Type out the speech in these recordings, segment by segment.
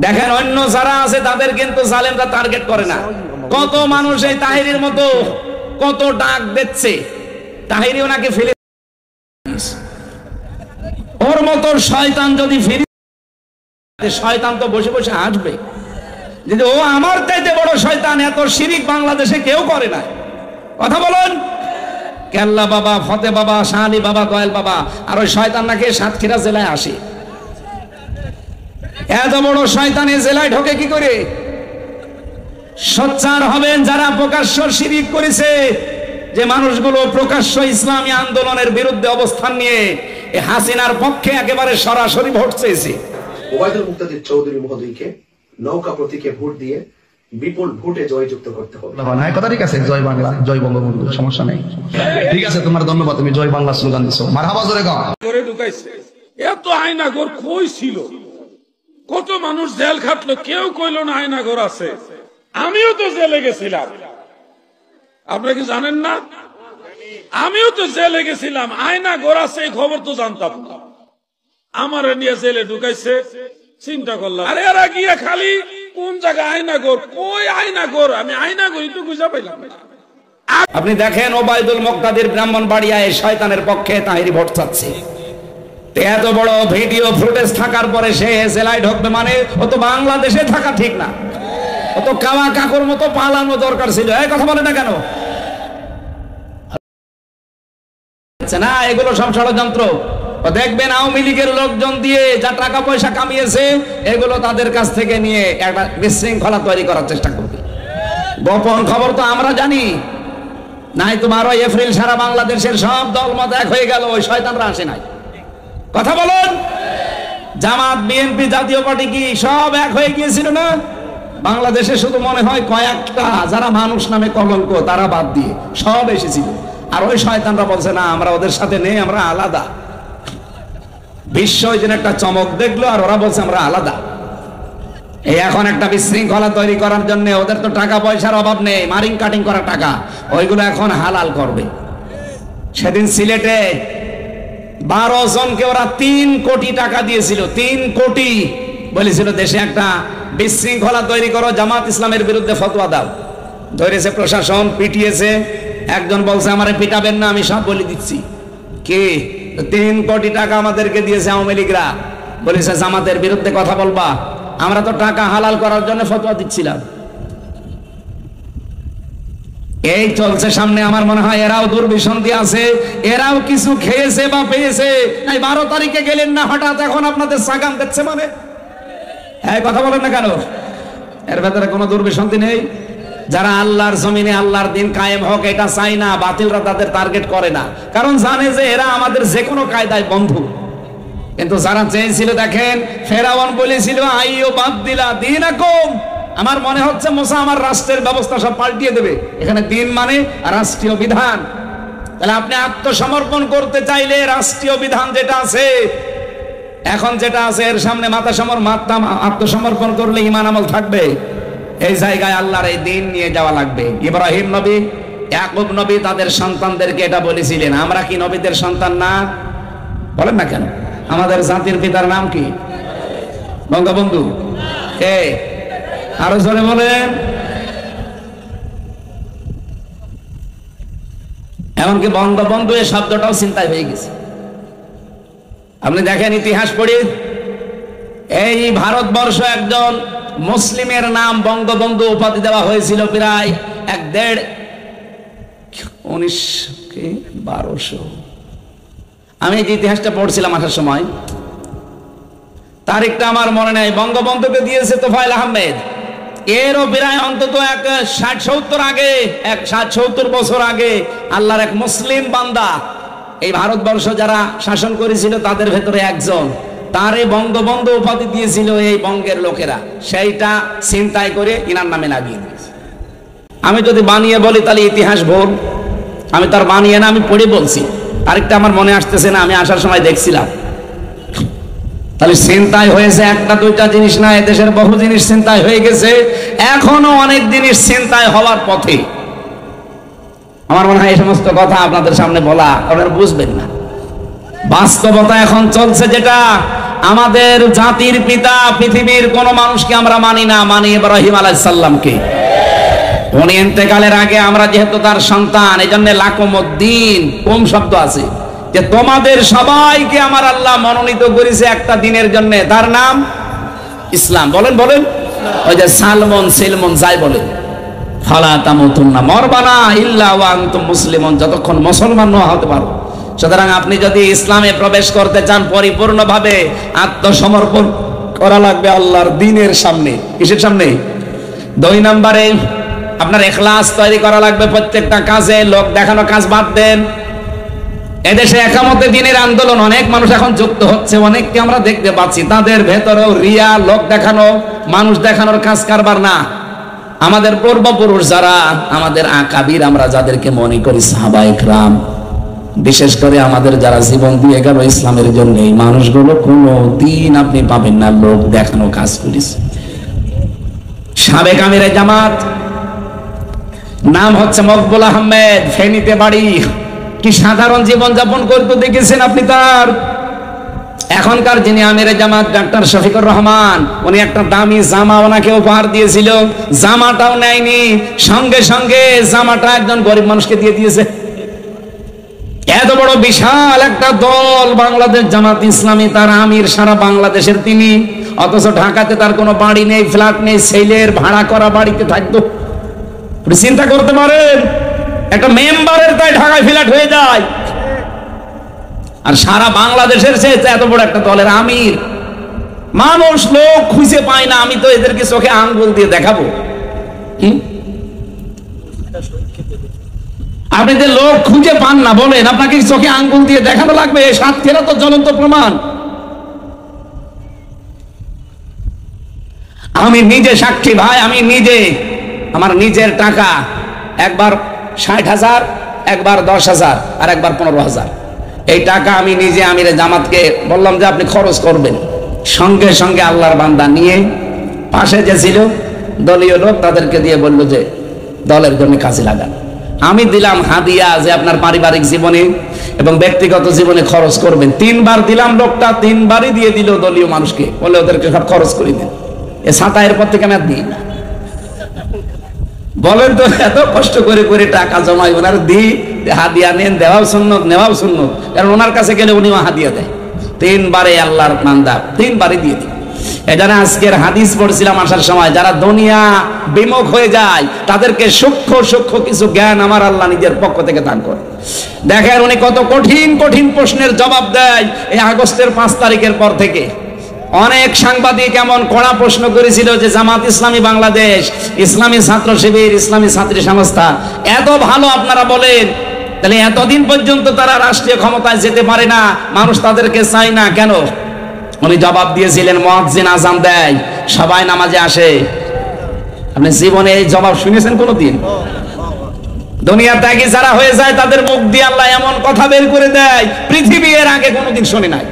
দেখেন অন্য যারা আছে তাদের কিন্তু জালেমরা টার্গেট করে না। কত মানুষ এই তাহিরির মতো কত ডাক দিচ্ছে, তাহিরি ওনাকে ফেলে, ওর মতো শয়তান যদি ফিরে, শয়তান তো বসে বসে আসবে যে ও আমার চাইতে বড় শয়তান, এত শিরিক বাংলাদেশে কেউ করে না। কথা বলুন। কেল্লা বাবা, ফতে বাবা, শাহালি বাবা, দয়াল বাবা, আর ওই শয়তান নাকি সাতক্ষীরা জেলায় আসে। এত বড় শয়তান এই জেলায় ঢোকে কি করে? সোচ্চার হবেন যারা প্রকাশ্য শিরিক করেছে, যে মানুষগুলো প্রকাশ্য ইসলামী আন্দোলনের বিরুদ্ধে অবস্থান নিয়ে হাসিনার পক্ষে একেবারে সরাসরি ভোট চেয়েছে। ওবায়দুল মুক্তাদির চৌধুরী মহোদয়কে নৌকা প্রতীকে ভোট দিয়ে বিপুল ভোটে জয়যুক্ত করতে হবে। কথা ঠিক আছে, জয় বাংলা, জয় বঙ্গবন্ধু, সমস্যা নেই, ঠিক আছে, তোমার ধন্যবাদ, তুমি জয় বাংলা স্লোগান দিছো, মারহাবা জোরে গাও। করে ঢুকাইছে, এত আয়নাঘর কই ছিল, কত মানুষ জেল খাটলো, কেউ কইল না আয়নাঘর আছে। আমিও তো জেলে গেছিলাম, আপনারা কি জানেন না? আমিও তো জেলে গেছিলাম, আয়নাঘর আছে এই খবর তো জানতাম না। আমার নিয়ে জেলে ঢুকাইছে, চিন্তা করলাম আরে এরা গিয়ে খালি কোন জায়গায় আয়নাঘর, কই আয়নাঘর, আমি আয়নাঘরই তো খুঁজে পাইলাম না। আপনি দেখেন ওবায়দুল মুক্তাদির ব্রাহ্মণবাড়িয়ায় শয়তানের পক্ষে তাহিরি ভোট চাচ্ছে। এত বড় ভিডিও ফুটেজ থাকার পরে সে জেলায় ঢুকবে মানে ও তো বাংলাদেশে থাকা ঠিক না, ও তো কাওয়া কাকুর মতো পালানো দরকার ছিল। এই কথা বলে না কেন? না, এগুলো সব ষড়যন্ত্র। দেখবেন আওয়ামী লীগের লোকজন দিয়ে যা টাকা পয়সা কামিয়েছে এগুলো তাদের কাছ থেকে নিয়ে একটা বিশৃঙ্খলা তৈরি করার চেষ্টা করবে। গোপন খবর তো আমরা জানি, নাই তো 12 এপ্রিল সারা বাংলাদেশের সব দলমত এক হয়ে গেল, ওই শয়তানরা আসে নাই। কথা বলুন। জামাত, বিএনপি, জাতীয় পার্টি কি সব এক হয়ে গিয়েছিল না? বাংলাদেশে শুধু মনে হয় কয়েকটা যারা মানুষ নামে কলঙ্ক, তারা বাদ দিয়ে সব এসেছিল। আর ওই শয়তানরা বলছে না, আমরা ওদের সাথে নেই, আমরা আলাদা। বিশ্ব ওই দিন একটা চমক দেখলো আর ওরা বলছে আমরা আলাদা। এই এখন একটা বিশৃঙ্খলা তৈরি করার জন্য ওদের তো টাকা পয়সার অভাব নেই, মারিং কাটিং করা টাকা, ওইগুলো এখন হালাল করবে। সেদিন সিলেটে 12 জনকে ওরা 3 কোটি টাকা দিয়েছিল, 3 কোটি বলেছিল দেশে একটা বিশৃঙ্খলা তৈরি করো, জামাত ইসলামের বিরুদ্ধে ফতোয়া দাও। ধরেছে প্রশাসন, পিটিয়েছে। একজন বলছে আমারে পিটাবেন না, আমি সব বলে দিচ্ছি। কে? 3 কোটি টাকা আমাদেরকে দিয়েছে আওয়ামী লীগরা, বলেছে জামাতের বিরুদ্ধে কথা বলবা। আমরা তো টাকা হালাল করার জন্য ফতোয়া দিচ্ছিলাম। এই চলছে সামনে। আমার মনে হয় এরাও দুর্বিসন্ধি আছে, এরাও কিছু খেয়েছে বা পেয়েছে। 12 তারিখে গেলেন না হঠাৎ, এখন আপনাদের সাগাম দেখছে মানে? হ্যাঁ, কথা বলেন না কেন? এর ভেতরে কোনো দুর্বিসন্ধি নেই। যারা আল্লাহর জমিনে আল্লাহর দিন কায়েম হোক এটা চাই না, বাতিলরা তাদের টার্গেট করে না, কারণ জানে যে এরা আমাদের যে কোনো কায়দায় বন্ধু। কিন্তু যারা চেয়েছিল, দেখেন ফেরাউন বলেছিল আইয়ো বাদদিলা দীনাকুম, আমার মনে হচ্ছে মুসা আমার রাষ্ট্রের ব্যবস্থা সব পাল্টিয়ে দেবে। এখানে দিন মানে রাষ্ট্রীয় বিধান। তাহলে আপনি আত্মসমর্পণ করতে চাইলে রাষ্ট্রীয় বিধান যেটা আছে এখন, যেটা আছে এর সামনে আত্মসমর্পণ করলে ঈমান আমল থাকবে। এই জায়গায় আল্লাহর এই দিন নিয়ে যাওয়া লাগবে। ইব্রাহিম নবী, ইয়াকুব নবী তাদের সন্তানদেরকে এটা বলেছিলেন। আমরা কি নবীদের সন্তান না? বলেন না কেন? আমাদের জাতির পিতার নাম কি? বঙ্গবন্ধু। কে? আরো জোরে বলেন। এমনকি বঙ্গবন্ধু এই শব্দটাও চিন্তায় হয়ে গেছে। আপনি দেখেন ইতিহাস পড়ি, এই ভারতবর্ষ একজন মুসলিমের নাম বঙ্গবন্ধু উপাধি দেওয়া হয়েছিল প্রায় 1200। আমি এই ইতিহাসটা পড়ছিলাম আসার সময়, তারিখটা আমার মনে নেই। বঙ্গবন্ধুকে দিয়েছে তোফায়েল আহমেদ। এরও প্রায় অন্তত 60-70 বছর আগে আল্লাহর এক মুসলিম বান্দা এই ভারতবর্ষ যারা শাসন করেছিল তাদের ভেতরে একজন, তারে বঙ্গবন্ধু উপাধি দিয়েছিল এই বঙ্গের লোকেরা। সেইটা চিন্তায় করে ইনার নামে লাগিয়ে দিয়েছে। আমি যদি বানিয়ে বলি তাহলে ইতিহাস ভুল। আমি তার বানিয়ে না, আমি পড়ে বলছি। আরেকটা আমার মনে আসতেছে না, আমি আসার সময় দেখছিলাম। তাহলে চিন্তায় হয়েছে একটা দুইটা জিনিস না, এদেশের বহু জিনিস চিন্তায় হয়ে গেছে, এখনো অনেক জিনিস চিন্তায় হওয়ার পথে। আমার মনে হয় এই সমস্ত কথা আপনাদের সামনে বলা আপনারা বুঝবেন না। বাস্তবতা এখন চলছে যেটা, আমাদের জাতির পিতা, পৃথিবীর কোন মানুষকে আমরা মানি না, মানি ইব্রাহিম আলাইহিস সালামকে। উনি ইন্তেকালের আগে আমরা যেহেতু তার সন্তান, এই জন্য লাকুমুদ্দিন কোম শব্দ আছে, যে তোমাদের সবাইকে আমার আল্লাহ মনোনীত করেছে একটা দিনের জন্য, তার নাম ইসলাম। বলেন বলেন, ওই যে সালমন সিলমন যাই বলে, ফালা তামুতুন্না, মরবানা ইল্লা ওয়া আনতুম মুসলিমুন, যতক্ষণ মুসলমান না হতে পারো। সুতরাং আপনি যদি ইসলামে প্রবেশ করতে চান পরিপূর্ণভাবে, আত্মসমর্পণ করা লাগবে আল্লাহর দ্বীনের সামনে। কিসের সামনে? 2 নম্বরে আপনার ইখলাস তৈরি করা লাগবে প্রত্যেকটা কাজে। লোক দেখানো কাজ বাদ দেন। এদেশে একামতে দ্বীনের আন্দোলন অনেক মানুষ এখন যুক্ত হচ্ছে, অনেককে আমরা দেখতে পাচ্ছি, তাদের ভেতরেও রিয়া, লোক দেখানো, মানুষ দেখানোর কাজ কারবার না। আমাদের পূর্বপুরুষ যারা, আমাদের আকাবির, আমরা যাদেরকে মনে করি সাহাবায়ে কেরাম, বিশেষ করে আমাদের যারা জীবন দিয়ে গেল ইসলামের জন্য, এই মানুষগুলো কোনো দিন আপনি পাবেন না লোক দেখানো কাজ করেছে। সাবেক আমিরে জামাত, নাম হচ্ছে মকবুল আহমেদ, ফেনীতে বাড়ি। কি সাধারণ জীবন যাপন করতে দেখেছেন আপনি তার? এখনকার যিনি আমিরে জামাত ডাক্তার শফিকুর রহমান, উনি একটা দামি জামা ওনাকে উপহার দিয়েছিল, জামাটাও নেয়নি, সঙ্গে সঙ্গে জামাটা একজন গরিব মানুষকে দিয়ে দিয়েছে। এত বড় বিশাল একটা দল বাংলাদেশ জামাত ইসলামী, তার আমির সারা বাংলাদেশের তিনি, অথচ ঢাকাতে তার কোনো বাড়ি নেই, ফ্ল্যাট নেই, ছেলের ভাড়া করা বাড়িতে থাকতো। চিন্তা করতে পারেন, একটা মেম্বারের তাই ঢাকায় ফ্ল্যাট হয়ে যায়, আর সারা বাংলাদেশের সে এত বড় একটা দলের আমির। মানুষ লোক খুঁজে পায় না, আমি তো এদেরকে চোখে আঙ্গুল দিয়ে দেখাবো। আপনি যে লোক খুঁজে পান না বলেন, আপনাকে চোখে আঙ্গুল দিয়ে দেখানো লাগবে? সাতক্ষীরা তো জ্বলন্ত প্রমাণ। আমি নিজে সাক্ষী ভাই, আমি নিজে আমার নিজের টাকা একবার 60,000, একবার 10,000, আর একবার 15,000, এই টাকা আমি নিজে আমিরে জামাতকে বললাম যে আপনি খরচ করবেন। সঙ্গে সঙ্গে আল্লাহর বান্দা নিয়ে পাশে যে ছিল দলীয় লোক, তাদেরকে দিয়ে বলল যে দলের জন্য কাজে লাগান। আমি দিলাম হাদিয়া যে আপনার পারিবারিক জীবনে এবং ব্যক্তিগত জীবনে খরচ করবেন। 3 বার দিলাম, লোকটা 3 বারই দিয়ে দিল দলীয় মানুষকে, বলে ওদেরকে সব খরচ করে দেন। এ ছাতা এরপর থেকে আমি আর দিই না। বলেন তো, এত কষ্ট করে করে টাকা জমাই ওনার দিই, হাদিয়া নেন, দেওয়াও সুন্নত, নেওয়াও সুন্নত, কারণ ওনার কাছে গেলে উনি হাদিয়া দেয়। 3 বারে আল্লাহর বান্দা 3 বারে দিয়ে দিই। এজন্য আজকের হাদিস পড়ছিলাম আসার সময়, যারা দুনিয়া বিমুখ হয়ে যায় তাদেরকে সূক্ষ্ম সূক্ষ্ম কিছু জ্ঞান আমার আল্লাহ নিজের পক্ষ থেকে দান করে। দেখেন উনি কত কঠিন কঠিন প্রশ্নের জবাব দেয়। এই আগস্টের 5 তারিখের পর থেকে অনেক সাংবাদিক এমন কড়া প্রশ্ন করেছিল যে জামাত ইসলামী বাংলাদেশ, ইসলামী ছাত্র শিবির, ইসলামী ছাত্রী সংস্থা এত ভালো আপনারা বলেন, তাহলে এতদিন পর্যন্ত তারা রাষ্ট্রীয় ক্ষমতায় যেতে পারে না, মানুষ তাদেরকে চায় না কেন? উনি জবাব দিয়েছিলেন, মুয়াজ্জিন আযান দেয়, সবাই নামাজে আসে। আপনি জীবনে এই জবাব শুনেছেন কোনদিন? দুনিয়া ত্যাগী যারা হয়ে যায় তাদের মুখ দিয়ে আল্লাহ এমন কথা বের করে দেয়, পৃথিবী এর আগে কোনোদিন শুনে নাই।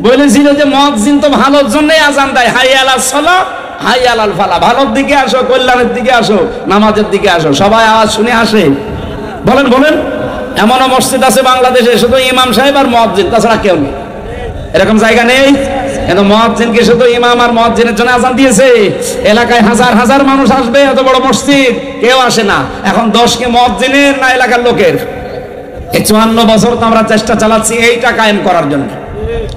বলেছিল যে মুয়াজ্জিন তো ভালোর জন্যই আযান দেয়, হাইয়া আলাস সালাহ হাইয়া আলাল ফালাহ, ভালোর দিকে আসো, কল্যাণের দিকে আসো, নামাজের দিকে আসো, সবাই আওয়াজ শুনে আসে। বলেন বলেন, এমনও মসজিদ আছে বাংলাদেশে শুধু ইমাম সাহেব আর মুয়াজ্জিন, তাছাড়া কেউ নেই। এরকম জায়গা নেই? কিন্তু মুয়াজ্জিনকে শুধু ইমাম আর মুয়াজ্জিনের জন্য আযান দিয়েছে। এলাকায় হাজার হাজার মানুষ আসবে, এত বড় মসজিদ, কেউ আসে না। এখন 10 কে মুয়াজ্জিনের না এলাকার লোকের? এই 54 বছর তো আমরা চেষ্টা চালাচ্ছি এইটা কায়েম করার জন্য।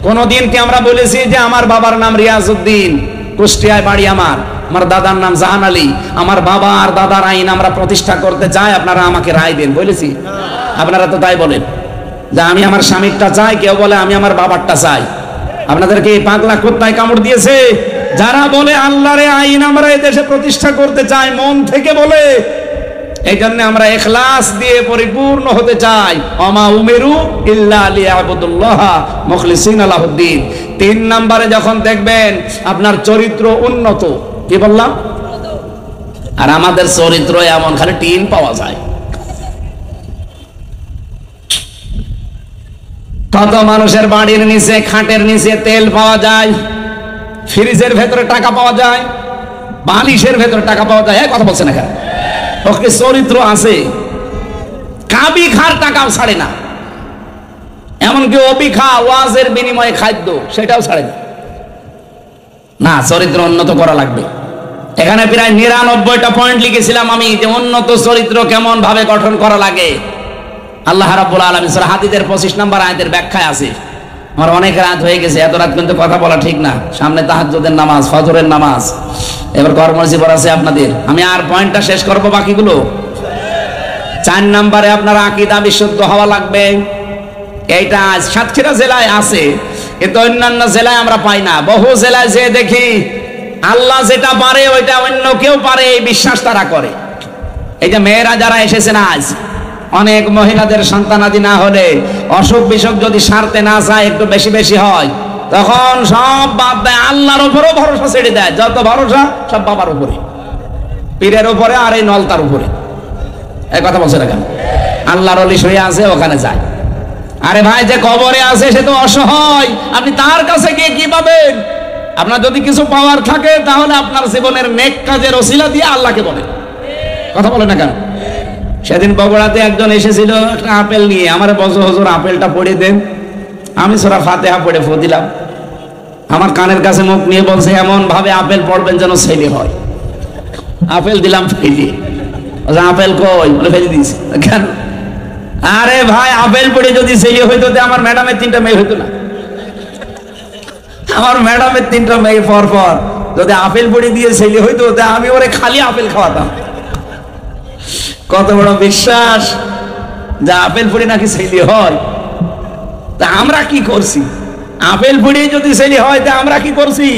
কোনদিন কি আমরা বলেছি যে আমার বাবার নাম রিয়াজউদ্দিন, কুষ্টিয়ায় বাড়ি আমার দাদার নাম জাহান আলী, আমার বাবা আর দাদার আইন আমরা প্রতিষ্ঠা করতে চাই, আপনারা আমাকে রায় দেন? বলেছি? আপনারা তো তাই বলেন যে আমি আমার স্বামীরটা চাই, কেউ বলে আমি আমার বাবারটা চাই। আপনাদেরকে এই পাগলা কুত্তায় কামড় দিয়েছে? যারা বলে আল্লাহর আইন আমরা এই দেশে প্রতিষ্ঠা করতে চাই, মন থেকে বলে, এই জন্য আমরা ইখলাস দিয়ে পরিপূর্ণ হতে চাই। ওমা উমিরু ইল্লা লিয়াবুদুল্লাহ মুখলিসিনা লাহুদ্দিন। 3 নম্বরে যখন দেখবেন আপনার চরিত্র উন্নত, কি বললাম? আর আমাদের চরিত্র এমন খালি টিন পাওয়া যায়। কত মানুষের বাড়ির নিচে, খাটের নিচে তেল পাওয়া যায়, ফ্রিজের ভেতরে টাকা পাওয়া যায়, বালিশের ভেতরে টাকা পাওয়া যায়। কথা বলছেন এখানে? ওকে চরিত্র আছে, কাবি খার টাকাও ছাড়ে না। এমনকি অবিখা ওয়াজের বিনিময়ে খাদ্য সেটাও ছাড়ে না। চরিত্র উন্নত করা লাগবে। এখানে প্রায় 99টা পয়েন্ট লিখেছিলাম আমি, যে উন্নত চরিত্র কেমন ভাবে গঠন করা লাগে। আল্লাহ রাব্বুল আলামিন সূরা হাদীদের 25 নম্বর আয়াতের ব্যাখ্যায় আছে। আমার অনেক রাত হয়ে গেছে, এত রাত কিন্তু কথা বলা ঠিক না। সামনে তাহাজ্জুদের নামাজ, ফজরের নামাজ, এবার কর্মজীবন আছে আপনাদের। আমি আর পয়েন্টটা শেষ করব, বাকিগুলো 4 নম্বরে আপনার আকীদা বিশুদ্ধ হওয়া লাগবে। এইটা সাতক্ষীরা জেলায় আছে, কিন্তু অন্যান্য জেলায় আমরা পাই না। বহু জেলায় যে দেখি আল্লাহ যেটা পারে ওইটা অন্য কেউ পারে, এই বিশ্বাস তারা করে। এই যে মেয়েরা যারা এসেছেন আজ, অনেক মহিলাদের সন্তানাদি না হলে, অসুখ বিসুখ যদি সারতে না চায়, একটু বেশি বেশি হয়, তখন সব বাদ দেয়, আল্লাহর উপরও ভরসা ছেড়ে দেয়। যত ভরসা সব বাবার উপরে, পীরের উপরে, আর এই নলতার উপরে। এই কথা বলছে না কেন? আল্লাহর ওলি শুয়ে আছে, ওখানে যায়। আরে ভাই, যে কবরে আছে সে তো অসহায়, আপনি তার কাছে গিয়ে কি পাবেন? আপনার যদি কিছু পাওয়ার থাকে, তাহলে আপনার জীবনের নেক কাজের ওসিলা দিয়ে আল্লাহকে বলেন। কথা বলে না কেন? সেদিন বগুড়াতে একজন এসেছিল একটা আপেল নিয়ে, আমার বলছে, হুজুর আপেলটা পড়ে দেন। আমি সূরা ফাতিহা পড়ে ফু দিলাম। আমার কানের কাছে মুখ নিয়ে বলছে, এমন ভাবে আপেল পড়বেন যেন ছেলে হয়। আপেল দিলাম ফেলে। আপেল কই? বলে ফেলে দিয়েছি। কেন? আরে ভাই, আপেল পড়ে যদি ছেলে হইতো, আমার ম্যাডামের 3টা মেয়ে হইতো না? আমার ম্যাডামের 3টা মেয়ে পর পর যদি আপেল পড়ে দিয়ে ছেলে হইতো, আমি ওরে খালি আপেল খাওয়াতাম। কত বড় বিশ্বাস যে আপেল পড়ে নাকি ছেলে হয়। তা আমরা কি করছি? আপেল পড়ে যদি ছেলে হয়, তা আমরা কি করছি?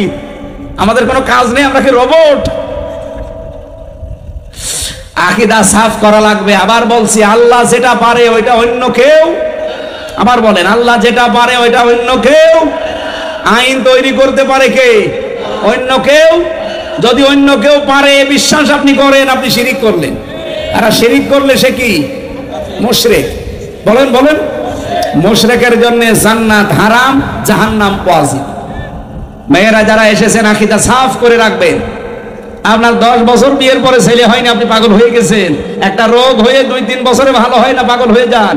আমাদের কোনো কাজ নেই, আমরা কি রোবট? আকীদা সাফ করা লাগবে। আবার বলছি, আল্লাহ যেটা পারে ওইটা অন্য কেউ, আবার বলেন, আল্লাহ যেটা পারে ওইটা অন্য কেউ। আইন তৈরি করতে পারে কে? অন্য কেউ। যদি অন্য কেউ পারে বিশ্বাস আপনি করেন, আপনি শিরিক করলেন। আর শিরিক করলে সে কি? মুশরিক। বলেন বলেন। মুশরিকের জন্য জান্নাত হারাম, জাহান্নাম ওয়াজিব। মেয়েরা যারা এসেছেন, আকীদা সাফ করে রাখবেন। আপনার 10 বছর বিয়ের পরে ছেলে হয়নি, আপনি পাগল হয়ে গেছেন। একটা রোগ হয়ে 2-3 বছরে ভালো হয় না, পাগল হয়ে যান।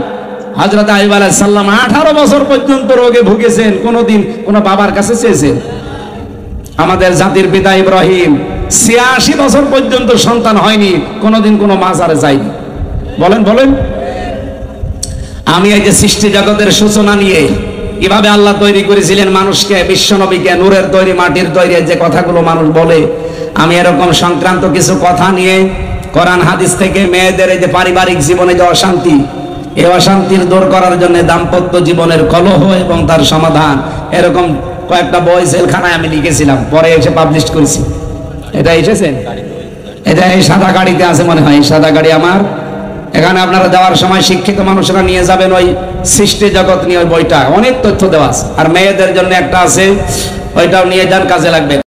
হযরত আইয়ুব আলাইহিস সালাম 18 বছর পর্যন্ত রোগে ভুগেছেন, কোনদিন কোন বাবার কাছে চেয়েছেন? আমাদের জাতির পিতা ইব্রাহিম 86 বছর পর্যন্ত সন্তান হয়নি, কোনদিন কোন মাজারে যায়নি। বলেন বলেন। আমি এই যে সৃষ্টি জগতের সূচনা নিয়ে কিভাবে আল্লাহ তৈরি করেছিলেন মানুষকে, বিশ্বনবীকে, নূরের তৈরি, মাটির তৈরি, যে কথাগুলো মানুষ বলে, আমি এরকম সংক্রান্ত কিছু কথা নিয়ে কোরআন হাদিস থেকে মেয়েদের এই যে পারিবারিক জীবনে যে অশান্তি, এই অশান্তির দূর করার জন্য দাম্পত্য জীবনের কলহ এবং তার সমাধান, এরকম কয়েকটা বই জেলখানায় আমি লিখেছিলাম, পরে এসে পাবলিশ করেছি। এটা এসেছেন? এটা এই সাদা গাড়িতে আছে মনে হয়, এই সাদা গাড়ি আমার। এখানে আপনারা যাওয়ার সময় শিক্ষিত মানুষরা নিয়ে যাবেন ওই সৃষ্টি জগৎ নিয়ে ওই বইটা, অনেক তথ্য দেওয়া আছে। আর মেয়েদের জন্য একটা আছে, ওইটাও নিয়ে যান, কাজে লাগবে।